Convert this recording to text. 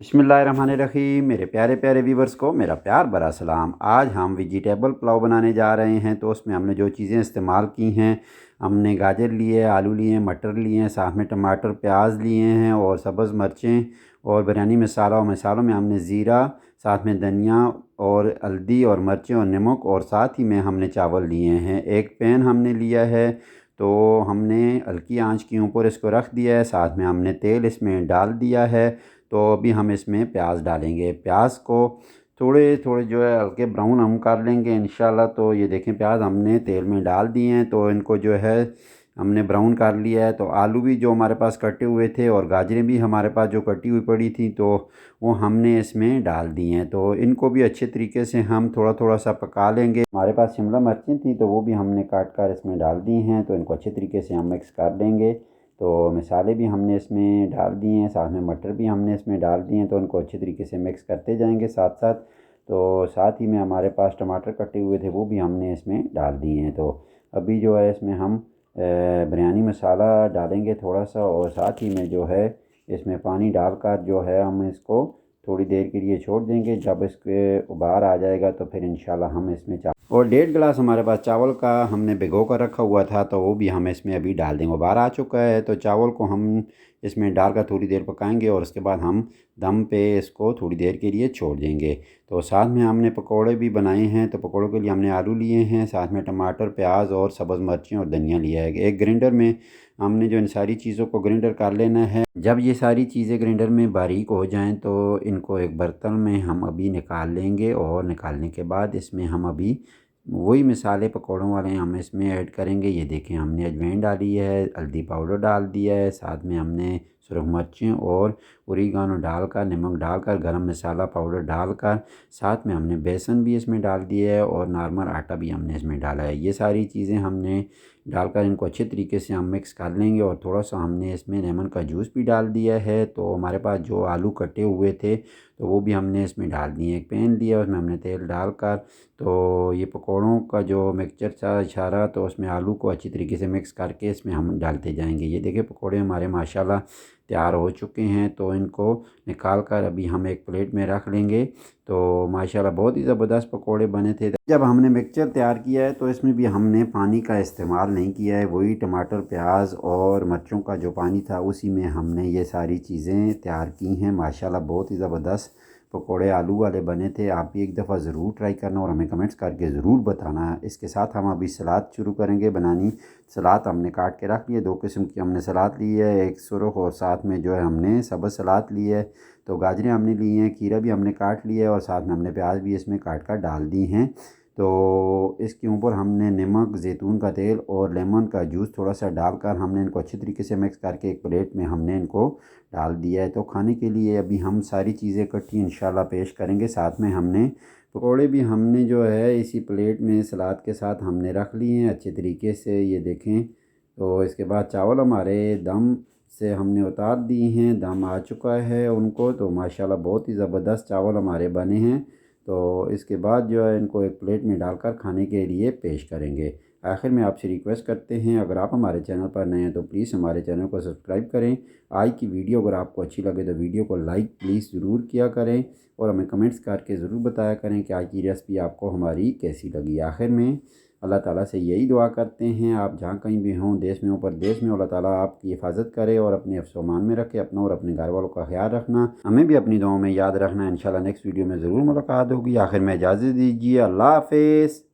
बिस्मिल्लाहिर्रहमानिर्रहीम। मेरे प्यारे प्यारे व्यूवर्स को मेरा प्यार भरा सलाम। आज हम वेजिटेबल पुलाव बनाने जा रहे हैं। तो उसमें हमने जो चीज़ें इस्तेमाल की हैं, हमने गाजर लिए, आलू लिए, मटर लिए, साथ में टमाटर प्याज लिए हैं और सब्ज़ मिर्चें और बिरयानी मसाला। और मसालों में हमने ज़ीरा, साथ में धनिया और हल्दी और मिर्चें और नमक, और साथ ही में हमने चावल लिए हैं। एक पैन हमने लिया है, तो हमने हल्की आंच के ऊपर इसको रख दिया है। साथ में हमने तेल इसमें डाल दिया है। तो अभी हम इसमें प्याज डालेंगे। प्याज को थोड़े थोड़े जो है हल्के ब्राउन हम कर लेंगे इंशाल्लाह। तो ये देखें, प्याज हमने तेल में डाल दिए हैं, तो इनको जो है हमने ब्राउन कर लिया है। तो आलू भी जो हमारे पास कटे हुए थे और गाजरें भी हमारे पास जो कटी हुई पड़ी थी, तो वो हमने इसमें डाल दी हैं। तो इनको भी अच्छे तरीके से हम थोड़ा थोड़ा सा पका लेंगे। हमारे पास शिमला मिर्चें थी, तो वो भी हमने काट कर इसमें डाल दी हैं। तो इनको अच्छे तरीके से हम मिक्स कर लेंगे। तो मसाले भी हमने इसमें डाल दिए हैं, साथ में मटर भी हमने इसमें डाल दिए हैं। तो उनको अच्छे तरीके से मिक्स करते जाएंगे साथ साथ। तो साथ ही में हमारे पास टमाटर कटे हुए थे, वो भी हमने इसमें डाल दिए हैं। तो अभी जो है इसमें हम बिरयानी मसाला डालेंगे थोड़ा सा, और साथ ही में जो है इसमें पानी डालकर जो है हम इसको थोड़ी देर के लिए छोड़ देंगे। जब इसके उबाल आ जाएगा तो फिर इंशाल्लाह हम इसमें और 1.5 गिलास हमारे पास चावल का हमने भिगो कर रखा हुआ था, तो वो भी हम इसमें अभी डाल देंगे। उबाल आ चुका है, तो चावल को हम इसमें डालकर थोड़ी देर पकाएंगे और उसके बाद हम दम पे इसको थोड़ी देर के लिए छोड़ देंगे। तो साथ में हमने पकोड़े भी बनाए हैं। तो पकोड़ों के लिए हमने आलू लिए हैं, साथ में टमाटर, प्याज और सब्ज़ मिर्चें और धनिया लिया है। एक ग्राइंडर में हमने जो इन सारी चीज़ों को ग्राइंडर कर लेना है। जब ये सारी चीज़ें ग्राइंडर में बारीक हो जाएं, तो इनको एक बर्तन में हम अभी निकाल लेंगे। और निकालने के बाद इसमें हम अभी वही मसाले पकौड़ों वाले हम इसमें ऐड करेंगे। ये देखें, हमने अजवाइन डाली है, हल्दी पाउडर डाल दिया है, साथ में हमने सुरख मिर्चें और ओरिगानो डालकर, नमक डालकर, गरम मसाला पाउडर डालकर, साथ में हमने बेसन भी इसमें डाल दिया है और नॉर्मल आटा भी हमने इसमें डाला है। ये सारी चीज़ें हमने डालकर इनको अच्छे तरीके से हम मिक्स कर लेंगे। और थोड़ा सा हमने इसमें लेमन का जूस भी डाल दिया है। तो हमारे पास जो आलू कटे हुए थे, तो वो भी हमने इसमें डाल दिए। एक पैन लिया, उसमें हमने तेल डालकर, तो ये पकौड़ों का जो मिक्सचर था इशारा, तो उसमें आलू को अच्छी तरीके से मिक्स करके इसमें हम डालते जाएंगे। ये देखिए, पकौड़े हमारे माशाल्लाह तैयार हो चुके हैं। तो इनको निकाल कर अभी हम एक प्लेट में रख लेंगे। तो माशाल्लाह बहुत ही ज़बरदस्त पकौड़े बने थे। जब हमने मिक्सचर तैयार किया है, तो इसमें भी हमने पानी का इस्तेमाल नहीं किया है। वही टमाटर, प्याज और मिर्चों का जो पानी था, उसी में हमने ये सारी चीज़ें तैयार की हैं। माशाल्लाह बहुत ही ज़बरदस्त पकोड़े आलू वाले बने थे। आप भी एक दफ़ा ज़रूर ट्राई करना और हमें कमेंट्स करके ज़रूर बताना। इसके साथ हम अभी सलाद शुरू करेंगे बनानी। सलाद हमने काट के रख लिए, 2 किस्म की हमने सलाद ली है, एक सुरख और साथ में जो है हमने सब्ज़ सलाद ली है। तो गाजरें हमने ली हैं, खीरा भी हमने काट लिया है और साथ में हमने प्याज भी इसमें काट कर डाल दी हैं। तो इसके ऊपर हमने नमक, ज़ैतून का तेल और लेमन का जूस थोड़ा सा डालकर हमने इनको अच्छी तरीके से मिक्स करके एक प्लेट में हमने इनको डाल दिया है। तो खाने के लिए अभी हम सारी चीज़ें इकट्ठी इंशाल्लाह पेश करेंगे। साथ में हमने पकौड़े भी हमने जो है इसी प्लेट में सलाद के साथ हमने रख लिए हैं अच्छे तरीके से। ये देखें, तो इसके बाद चावल हमारे दम से हमने उतार दिए हैं, दम आ चुका है उनको। तो माशाल्लाह बहुत ही ज़बरदस्त चावल हमारे बने हैं। तो इसके बाद जो है इनको एक प्लेट में डालकर खाने के लिए पेश करेंगे। आखिर में आपसे रिक्वेस्ट करते हैं, अगर आप हमारे चैनल पर नए हैं तो प्लीज़ हमारे चैनल को सब्सक्राइब करें। आज की वीडियो अगर आपको अच्छी लगे तो वीडियो को लाइक प्लीज़ ज़रूर किया करें और हमें कमेंट्स करके ज़रूर बताया करें कि आज की रेसिपी आपको हमारी कैसी लगी। आखिर में अल्लाह ताला से यही दुआ करते हैं, आप जहाँ कहीं भी हों, देश में हो परदेश में, अल्लाह ताला आपकी हिफाजत करे और अपने हिफ्ज़ व अमान में रखे। अपना और अपने घर वालों का ख्याल रखना, हमें भी अपनी दुआओं में याद रखना। इंशाल्लाह नेक्स्ट वीडियो में ज़रूर मुलाकात होगी। आखिर में इजाज़त दीजिए, अल्लाह हाफ़िज़।